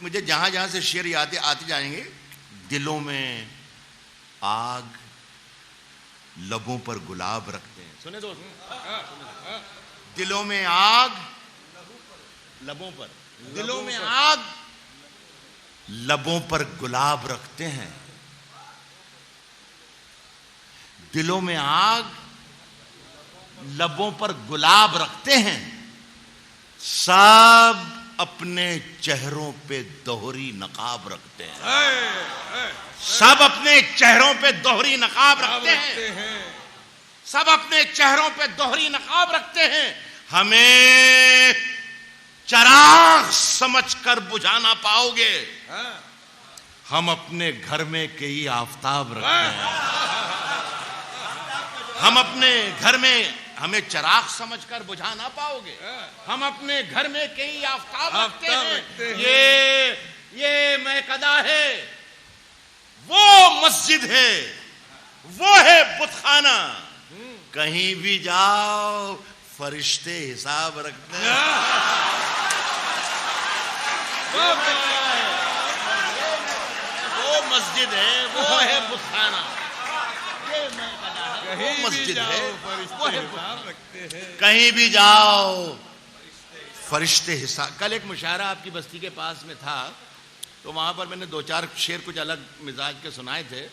मुझे जहां जहां से शेर याद आते जाएंगे। दिलों में आग, लबों पर गुलाब रखते हैं। सुने दोस्त, दिलों में आग, लबों पर, दिलों में आग, लबों पर गुलाब रखते हैं। दिलों में आग, लबों पर गुलाब रखते हैं। सब अपने चेहरों पे दोहरी नकाब रखते हैं। सब अपने चेहरों पे दोहरी नकाब रखते हैं। सब अपने चेहरों पे दोहरी नकाब रखते हैं। हमें चराग समझकर बुझा ना पाओगे। हम अपने घर में कई आफताब रखते हैं। हम अपने घर में, हमें चराग समझकर बुझा ना पाओगे। हम अपने घर में कई आफताब रखते हैं। ये मैकदा है, वो मस्जिद है, वो है बुतखाना। कहीं भी जाओ फरिश्ते हिसाब रखते हैं। वो मस्जिद है, वो है बुतखाना, ये मैकदा है, वो मस्जिद है, वो है रखते हैं। कहीं भी जाओ फरिश्ते हिसाब। कल एक मुशायरा आपकी बस्ती के पास में था, तो वहां पर मैंने दो चार शेर कुछ अलग मिजाज के सुनाए थे।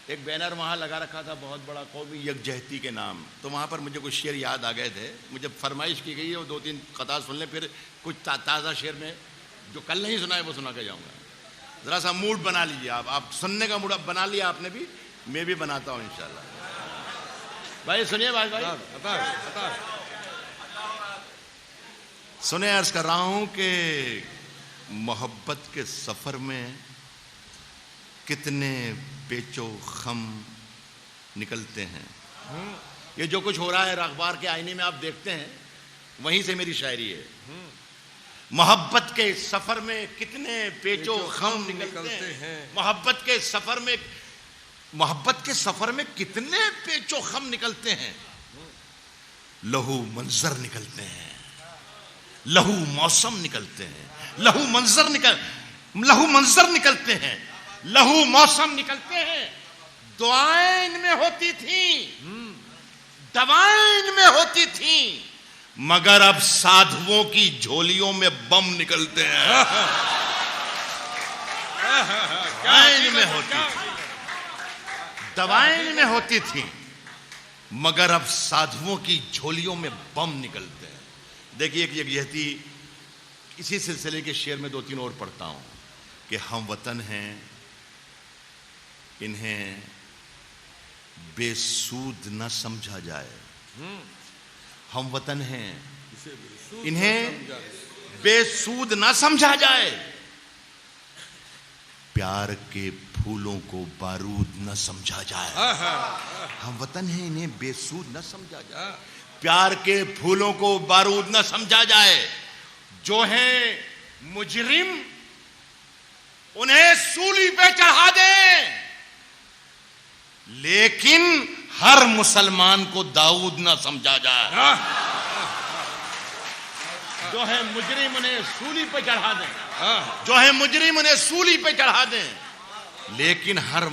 एक बैनर वहां लगा रखा था बहुत बड़ा, कौमी यकजहती के नाम। तो वहां पर मुझे कुछ शेर याद आ गए थे। मुझे फरमाइश की गई और दो तीन कथा सुन लें, फिर कुछ ताज़ा शेर में जो कल नहीं सुनाए वो सुना के जाऊंगा। जरा सा मूड बना लीजिए आप सुनने का मूड बना लिया आपने भी, मैं भी बनाता हूं इंशाल्लाह। भाई सुनिए, भाई सुने, अर्ज कर रहा हूं कि मोहब्बत के सफर में कितने पेचो खम निकलते हैं। ये जो कुछ हो रहा है अखबार के आईने में आप देखते हैं, वहीं से मेरी शायरी है। मोहब्बत के सफर में कितने पेचो खम निकलते हैं। मोहब्बत के सफर में, मोहब्बत के सफर में कितने पेचो खम निकलते हैं। लहू मंजर निकलते हैं, लहू मौसम निकलते हैं, लहू मंजर निकलते हैं, लहू मौसम निकलते हैं। दुआएं इनमें होती थी, दवाएं इनमें होती थी, मगर अब साधुओं की झोलियों में बम निकलते हैं। इनमें होती थी, दवाएं इनमें होती थी, मगर अब साधुओं की झोलियों में बम निकलते हैं। देखिए एक यकजहती, इसी सिलसिले के शेर में दो तीन और पढ़ता हूं कि हम वतन हैं, इन्हें बेसूद न समझा जाए। हम वतन हैं, इन्हें बेसूद न समझा जाए। प्यार के फूलों को बारूद न समझा जाए। हम वतन हैं, इन्हें बेसूद न समझा जाए। प्यार के फूलों को बारूद न समझा जाए। जो हैं मुजरिम उन्हें सूली पे चढ़ा दें, लेकिन हर मुसलमान को दाऊद न समझा जाए। जो है मुजरिम उन्हें सूली पे चढ़ा दें, जो है मुजरिम उन्हें सूली पे चढ़ा दें, लेकिन हर,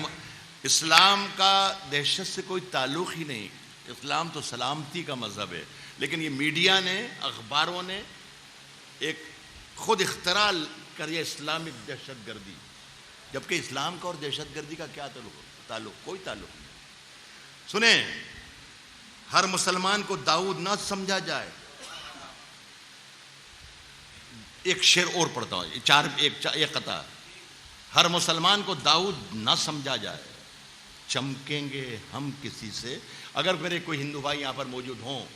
इस्लाम का दहशत से कोई ताल्लुक ही नहीं। इस्लाम तो सलामती का मजहब है, लेकिन ये मीडिया ने, अखबारों ने एक खुद इख्तरा कर ये इस्लामिक दहशतगर्दी, जबकि इस्लाम का और दहशतगर्दी का क्या ताल्लुक? कोई ताल्लुक नहीं। सुने, हर मुसलमान को दाऊद ना समझा जाए। एक शेर और पढ़ता हूं, एक कथा। हर मुसलमान को दाऊद ना समझा जाए, चमकेंगे हम किसी से। अगर मेरे कोई हिंदू भाई यहां पर मौजूद हों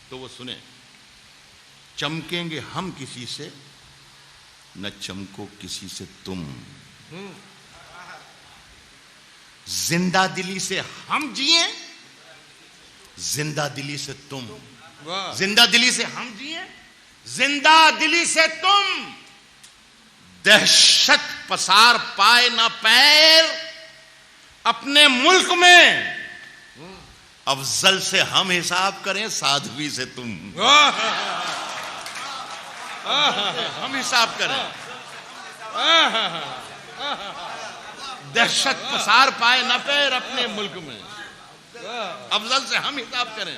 तो वो सुने। चमकेंगे हम किसी से, न चमको किसी से तुम। जिंदा दिली से हम जिए, जिंदा दिली से तुम। जिंदा दिली से हम जिए, जिंदा दिली से तुम। दहशत पसार पाए ना पैर अपने मुल्क में, अफजल से हम हिसाब करें, साध्वी से तुम। हम हिसाब करें, दहशत पसार पाए न पैर अपने मुल्क में, अफजल से हम हिसाब करें,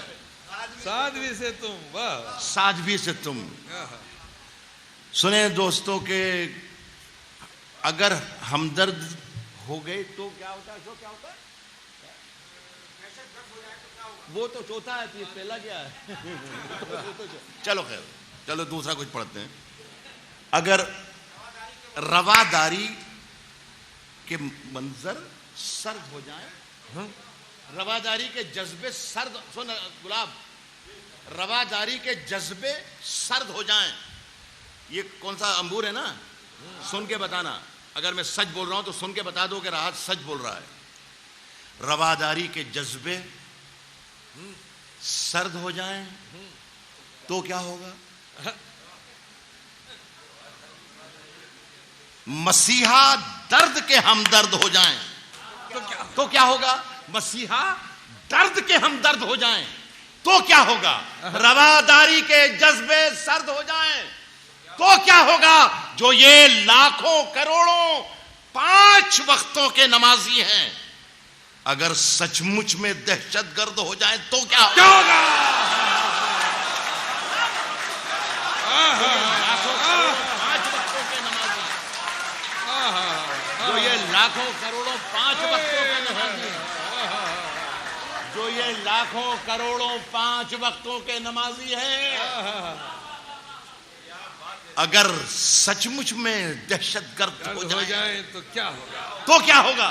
साध्वी से तुम, वाह साध्वी से तुम। सुने दोस्तों के अगर हमदर्द हो गए तो क्या होता है, क्या होता है? वो तो चौथा है, पहला क्या है? चलो खैर, चलो दूसरा कुछ पढ़ते हैं। अगर रवादारी के मंजर सर्द हो जाए, रवादारी के जज्बे सर्द, सुन गुलाब, रवादारी के जज्बे सर्द हो जाएं। ये कौन सा अंबूर है ना, सुन के बताना। अगर मैं सच बोल रहा हूं तो सुन के बता दो कि राहत सच बोल रहा है। रवादारी के जज्बे सर्द हो जाएं तो क्या होगा? मसीहा दर्द के हमदर्द हो जाएं तो क्या होगा? मसीहा दर्द के हमदर्द हो जाएं तो क्या होगा? रवादारी के जज्बे सर्द हो जाएं तो क्या होगा? जो ये लाखों करोड़ों 5 वक्तों के नमाजी हैं, अगर सचमुच में दहशतगर्द हो जाए तो क्या होगा? लाखों करोड़ों 5 वक्तों के नमाजी, जो ये लाखों करोड़ों 5 वक्तों के नमाजी, जो ये लाखों करोड़ों 5 वक्तों के नमाजी हैं, अगर सचमुच में दहशतगर्द हो जाए तो क्या होगा? तो क्या होगा?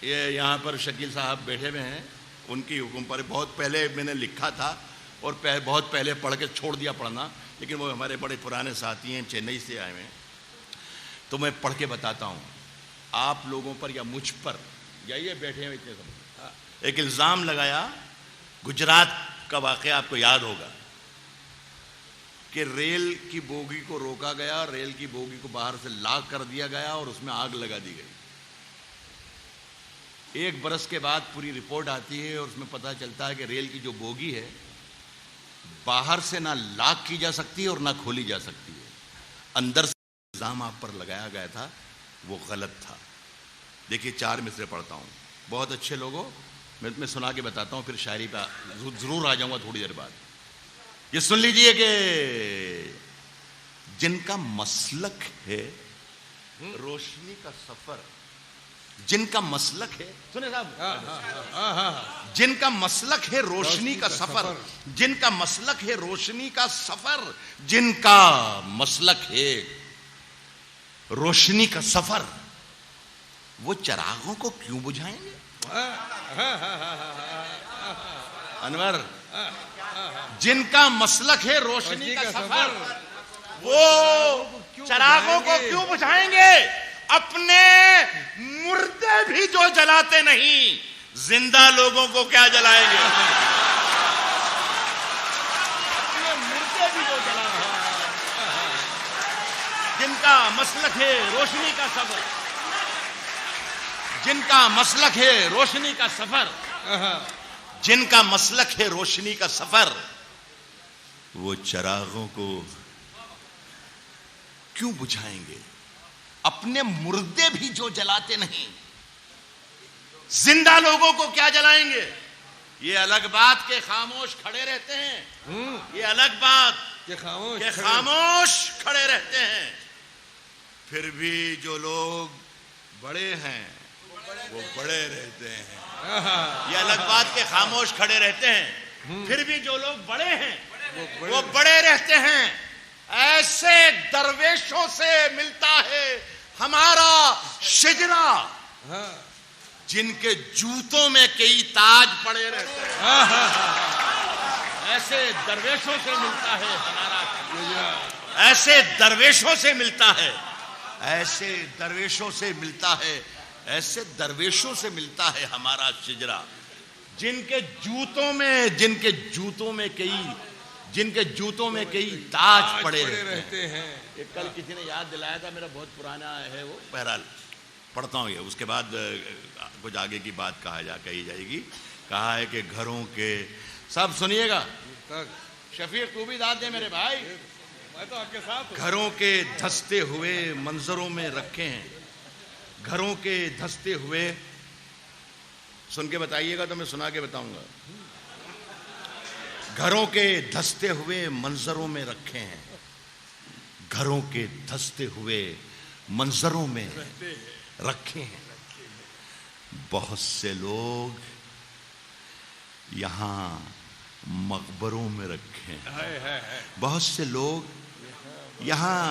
ये यहाँ पर शकील साहब बैठे हुए हैं, उनकी हुक्म पर बहुत पहले मैंने लिखा था और बहुत पहले पढ़ के छोड़ दिया पढ़ना, लेकिन वो हमारे बड़े पुराने साथी हैं, चेन्नई से आए हैं, तो मैं पढ़ के बताता हूँ आप लोगों पर या मुझ पर, या ये बैठे हैं इतने समय। एक इल्ज़ाम लगाया, गुजरात का वाक़या आपको याद होगा कि रेल की बोगी को रोका गया, रेल की बोगी को बाहर से लॉक कर दिया गया और उसमें आग लगा दी गई। 1 बरस के बाद पूरी रिपोर्ट आती है और उसमें पता चलता है कि रेल की जो बोगी है बाहर से ना लॉक की जा सकती है और ना खोली जा सकती है, अंदर से इल्ज़ाम आप पर लगाया गया था, वो गलत था। देखिए 4 मिसरे पढ़ता हूँ, बहुत अच्छे लोगों, मैं सुना के बताता हूँ, फिर शायरी पे जरूर आ जाऊंगा थोड़ी देर बाद। ये सुन लीजिए कि जिनका मसलक है रोशनी का सफर, जिनका मसलक है, सुने साहब, जिनका मसलक है रोशनी का सफर, जिनका मसलक है रोशनी का सफर, जिनका मसलक है रोशनी का सफर, वो चरागों को क्यों बुझाएंगे? अनवर, जिनका मसलक है रोशनी का सफर, वो चरागों को क्यों बुझाएंगे? अपने मुर्दे भी जो जलाते नहीं, जिंदा लोगों को क्या जलाएंगे? अपने मुर्दे भी जो जलाते हैं, जिनका मसलक है रोशनी का सफर, जिनका मसलक है रोशनी का सफर, जिनका मसलक है रोशनी का सफर, वो चरागों को क्यों बुझाएंगे? अपने मुर्दे भी जो जलाते नहीं, जिंदा लोगों को क्या जलाएंगे? ये अलग बात के खामोश खड़े रहते हैं, ये अलग बात के खामोश खड़े रहते हैं, फिर भी जो लोग बड़े हैं वो बड़े रहते हैं। ये अलग बात के खामोश खड़े रहते हैं, फिर भी जो लोग बड़े हैं वो बड़े रहते हैं। ऐसे दरवेशों से मिलता है हमारा शिजरा, जिनके जूतों में कई ताज पड़े रहते हैं। ऐसे दरवेशों से मिलता है हमारा शिजरा, ऐसे दरवेशों से मिलता है, ऐसे दरवेशों से मिलता है, ऐसे दरवेशों से मिलता है हमारा शिजरा, जिनके जूतों में कई ताज पड़े रहते हैं। एक कल किसी ने याद दिलाया था, मेरा बहुत पुराना है वो, बहरहाल पढ़ता हूँ ये, उसके बाद कुछ आगे की बात कही जाएगी। कहा है कि घरों के, सब सुनिएगा, शफीक तू भी दाद दे मेरे भाई, मैं तो आपके साथ हूँ। घरों के धंसते हुए मंजरों में रखे हैं, घरों के धंसते हुए, सुन के बताइएगा तो मैं सुना के बताऊंगा। घरों के धंसते हुए मंजरों में रखे हैं, घरों के धंसते हुए मंजरों में रखे हैं। बहुत से लोग यहां मकबरों में रखे हैं, बहुत से लोग यहां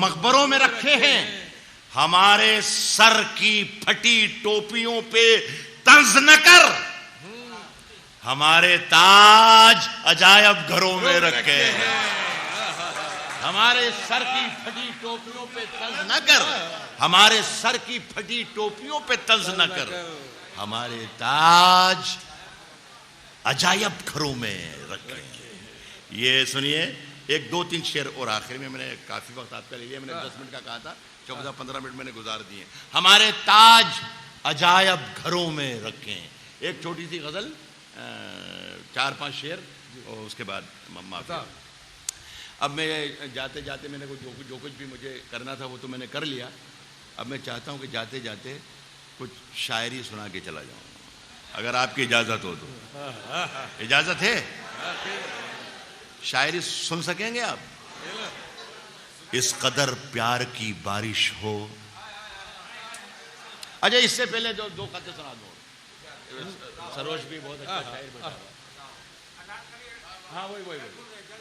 मकबरों में रखे हैं। हमारे सर की फटी टोपियों पे तर्ज न कर, हमारे ताज अजायब घरों में रखे हैं। हमारे सर की फटी टोपियों पे तर्ज न कर, हमारे सर की फटी टोपियों पे तर्ज न कर, हमारे ताज अजायब घरों में रखे। ये सुनिए, एक दो तीन शेर और आखिर में। मैंने काफी वक्त आपका ले लिया, मैंने 10 मिनट का कहा था, 14-15 मिनट मैंने गुजार दिए। हमारे ताज अजायब घरों में रखे। एक छोटी सी गजल, 4-5 शेर और उसके बाद माफी। अब मैं जाते जाते मैंने जो कुछ भी मुझे करना था वो तो मैंने कर लिया। अब मैं चाहता हूँ कि जाते जाते कुछ शायरी सुना के चला जाऊँ, अगर आपकी इजाजत हो तो। इजाजत है? शायरी सुन सकेंगे आप? इस कदर प्यार की बारिश हो। अच्छा, इससे पहले दो कथें सुना दो। सरोज भी बहुत अच्छा शायर बैठा हुआ। हाँ वही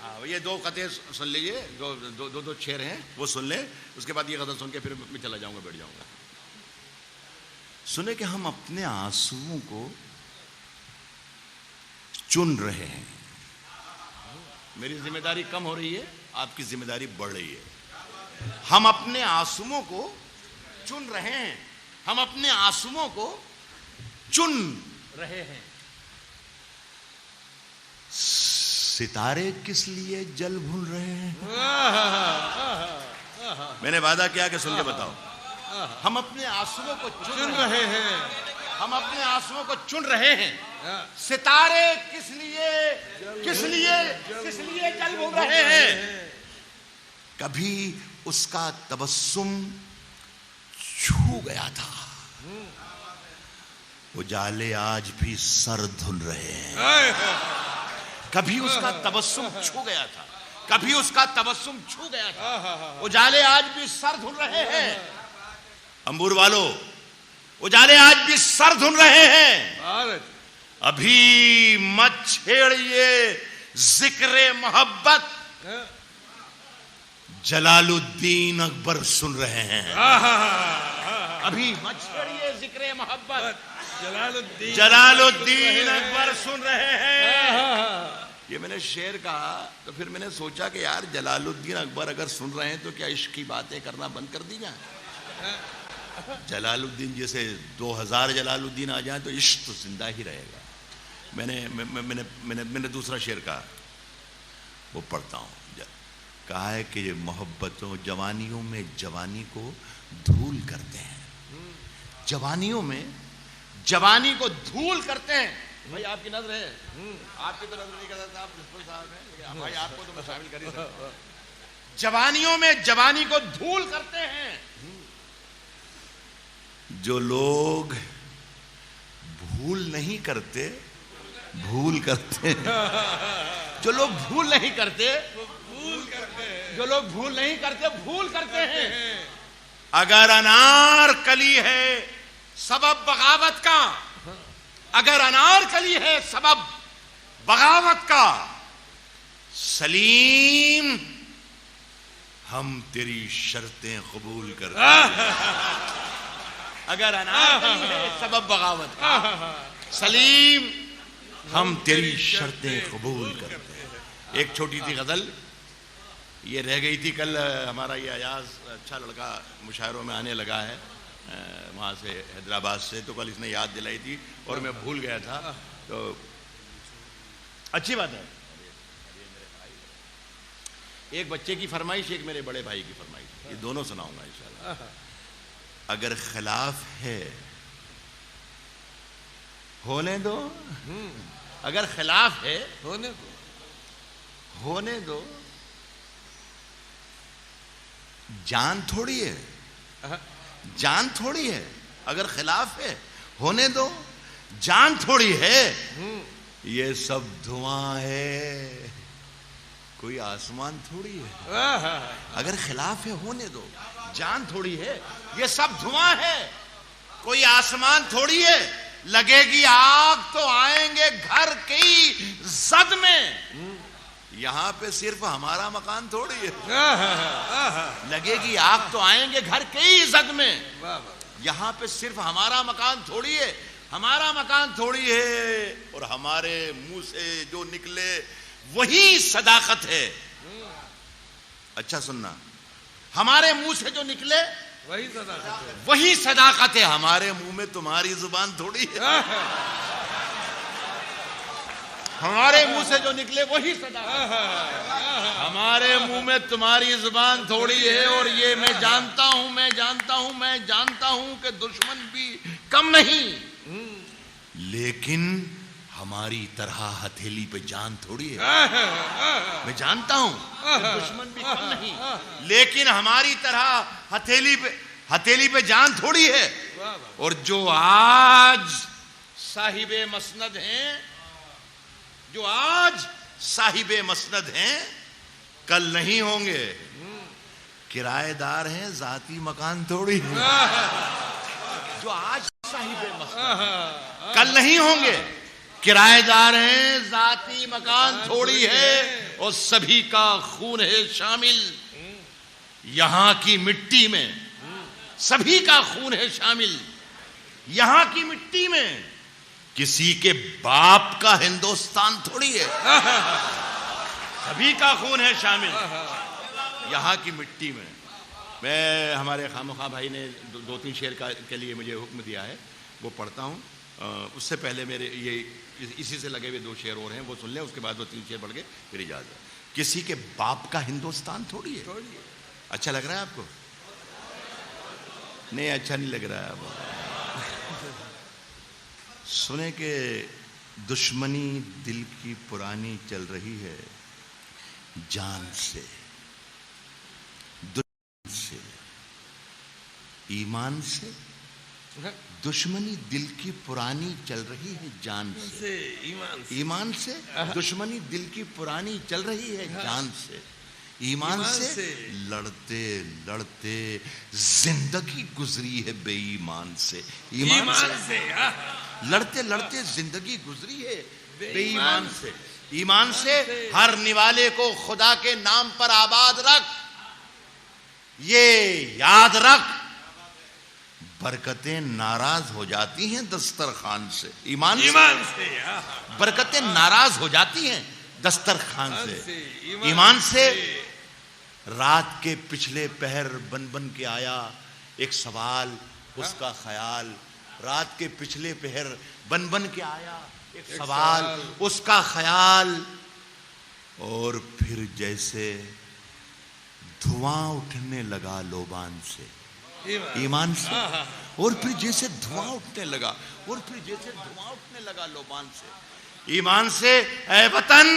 हाँ, ये दो कथें सुन लीजिए, दो शेर हैं वो सुन ले, उसके बाद ये गजल सुन के फिर मैं चला जाऊंगा, बैठ जाऊंगा। सुने कि हम अपने आंसुओं को चुन रहे हैं। मेरी जिम्मेदारी कम हो रही है, आपकी जिम्मेदारी बढ़ रही है। हम अपने आंसुओं को चुन रहे हैं, हम अपने आंसुओं को चुन रहे हैं। सितारे किस लिए जल भूल रहे हैं? मैंने वादा किया कि सुन के बताओ। हम अपने आंसुओं को चुन रहे हैं, हम अपने आंसुओं को चुन रहे हैं। सितारे किस लिए जल भूल रहे हैं? कभी उसका तबस्सुम छू गया था, उजाले आज भी सर धुल रहे हैं। कभी उसका तबस्सुम छू गया था, कभी उसका तबस्सुम छू गया था, उजाले आज भी सर धुल रहे हैं। अंबुर वालों, उजाले आज भी सर धुल रहे हैं। अभी मत छेड़िए जिक्रे मोहब्बत, जलालुद्दीन अकबर सुन रहे हैं। अभी मत छेड़िए जिक्रे मोहब्बत, जलालुद्दीन अकबर सुन रहे हैं। ये मैंने शेर कहा तो फिर मैंने सोचा कि यार जलालुद्दीन अकबर अगर सुन रहे हैं तो क्या इश्क की बातें करना बंद कर दी जाए? जलालुद्दीन जैसे 2000 जलालुद्दीन आ जाए तो इश्क तो जिंदा ही रहेगा। मैंने दूसरा शेर कहा, वो पढ़ता हूँ। कहा है कि मोहब्बतों जवानियों में जवानी को धूल करते हैं, जवानियों में जवानी को धूल करते हैं। भाई आपकी नजर है, आपकी तो नजर नहीं कर सकता, आप प्रिंसिपल साहब हैं, भाई आपको तो मैं शामिल कर ही सकता हूं। जवानियों में जवानी को धूल करते हैं। जो लोग भूल नहीं करते भूल करते हैं। जो लोग भूल नहीं करते भूल करते हैं। जो लोग भूल नहीं करते भूल करते हैं। अगर अनार कली है सबब बगावत का, अगर अनार कली है सबब बगावत का, सलीम हम तेरी शर्तें कबूल करते हैं। अगर अनार कली है सबब बगावत का, सलीम हम तेरी शर्तें कबूल करते हैं। एक छोटी सी गजल ये रह गई थी कल। हमारा ये अयाज अच्छा लड़का मुशायरों में आने लगा है वहाँ से, हैदराबाद से, तो कल इसने याद दिलाई थी और मैं भूल गया था, तो अच्छी बात है। एक बच्चे की फरमाइश, एक मेरे बड़े भाई की फरमाइश, ये दोनों सुनाऊंगा इंशाल्लाह। अगर खिलाफ है होने दो, अगर खिलाफ है होने दो, जान थोड़ी है, जान थोड़ी है। अगर खिलाफ है होने दो, जान थोड़ी है। ये सब धुआं है, कोई आसमान थोड़ी है। अगर खिलाफ है होने दो, जान थोड़ी है। ये सब धुआं है, कोई आसमान थोड़ी है। लगेगी आग तो आएंगे घर की जद में। यहां पे सिर्फ हमारा मकान थोड़ी है। लगेगी आग तो आएंगे घर की जद में। यहां पे सिर्फ हमारा मकान थोड़ी है, हमारा मकान थोड़ी है। और हमारे मुंह से जो निकले वही सदाकत है। अच्छा सुनना, हमारे मुंह से जो निकले वही सदाकत है, वही सदाकत है। हमारे मुंह में तुम्हारी जुबान थोड़ी है। हमारे मुंह से जो निकले वही सदाकत है। हमारे मुंह में तुम्हारी जुबान थोड़ी है। और ये मैं जानता हूं, मैं जानता हूं, मैं जानता हूं कि दुश्मन भी कम नहीं, लेकिन हमारी तरह हथेली पे जान थोड़ी है। मैं जानता हूं कि दुश्मन भी कम नहीं, लेकिन हमारी तरह हथेली पे जान थोड़ी है। और जो आज साहिबे मसनद हैं, जो आज साहिबे मसनद हैं, कल नहीं होंगे। किराएदार हैं, जाती मकान थोड़ी है। जो आज साहिबे मसनद कल नहीं होंगे, किराएदार हैं, जाती मकान थोड़ी है। और सभी का खून है शामिल यहां की मिट्टी में। सभी का खून है शामिल यहां की मिट्टी में। किसी के बाप का हिंदुस्तान थोड़ी है। सभी का खून है शामिल यहां की मिट्टी में। मैं, हमारे खामखा भाई ने दो तीन शेर के लिए मुझे हुक्म दिया है, वो पढ़ता हूं। उससे पहले मेरे ये इसी से लगे हुए 2 शेर और हैं, वो सुन लें, उसके बाद वो 3 शेर पढ़ के फिर इजाजत। किसी के बाप का हिंदुस्तान थोड़ी है। अच्छा लग रहा है आपको? नहीं, अच्छा नहीं लग रहा है आपको। सुने कि दुश्मनी दिल की पुरानी चल रही है जान से, दुश्मन से, ईमान से। दुश्मनी दिल की पुरानी चल रही है जान से, ईमान से। दुश्मनी दिल की पुरानी चल रही है जान से, ईमान से। लड़ते लड़ते जिंदगी गुजरी है बेईमान से, ईमान से। लड़ते लड़ते जिंदगी गुजरी है बेईमान से, ईमान से। हर निवाले को खुदा के नाम पर आबाद रख, ये याद रख, बरकतें नाराज हो जाती हैं दस्तरखान से, ईमान से। बरकतें नाराज हो जाती हैं दस्तरखान से, ईमान से। रात के पिछले पहर बन बन के आया एक सवाल, उसका ख्याल। रात के पिछले पहर बन बन के आया एक सवाल, उसका ख्याल। और फिर जैसे धुआं उठने लगा लोबान से, ईमान से। और फिर जैसे धुआं उठने लगा, और फिर जैसे धुआं उठने लगा लोबान से, ईमान से। ऐ वतन,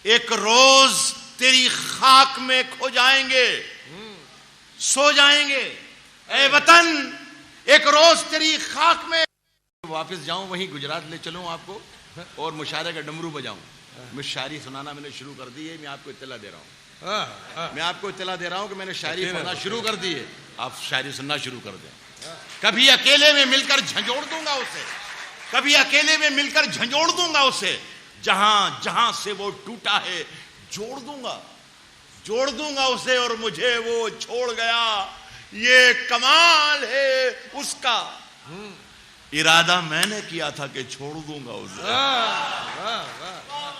एक रोज तेरी खाक में खो जाएंगे, सो जाएंगे। ऐ वतन, एक रोज तेरी खाक में। वापस जाऊं वहीं गुजरात ले चलूं आपको और मुशायरे का डमरू बजाऊं। मैं शायरी सुनाना मैंने शुरू कर दी है, मैं आपको इत्तला दे रहा हूं। मैं आपको इत्तला दे रहा हूं कि मैंने शायरी पढ़ना शुरू कर दी है, आप शायरी सुनना शुरू कर दें। कभी अकेले में मिलकर झंझोड़ दूंगा उसे, कभी अकेले में मिलकर झंझोड़ दूंगा उसे। जहां जहां से वो टूटा है जोड़ दूंगा, जोड़ दूंगा उसे। और मुझे वो छोड़ गया, ये कमाल है उसका। इरादा मैंने किया था कि छोड़ दूंगा उसे,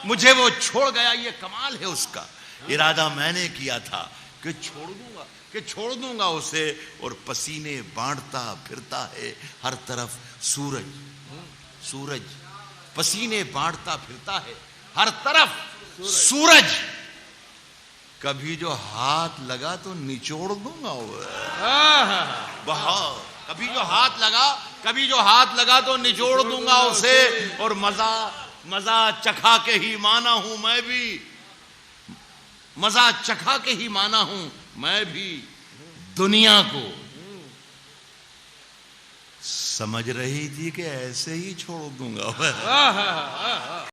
मुझे वो छोड़ गया, ये कमाल है उसका। इरादा मैंने किया था कि छोड़ दूंगा उसे। और पसीने बांटता फिरता है हर तरफ सूरज, सूरज। पसीने बांटता फिरता है हर तरफ सूरज। कभी जो हाथ लगा तो निचोड़ दूंगा वो। कभी जो हाथ लगा तो निचोड़ दूंगा उसे। और मजा चखा के ही माना हूं मैं भी, मजा चखा के ही माना हूं मैं भी दुनिया को समझ रही थी कि ऐसे ही छोड़ दूंगा। वाह, वाह, वाह, वाह।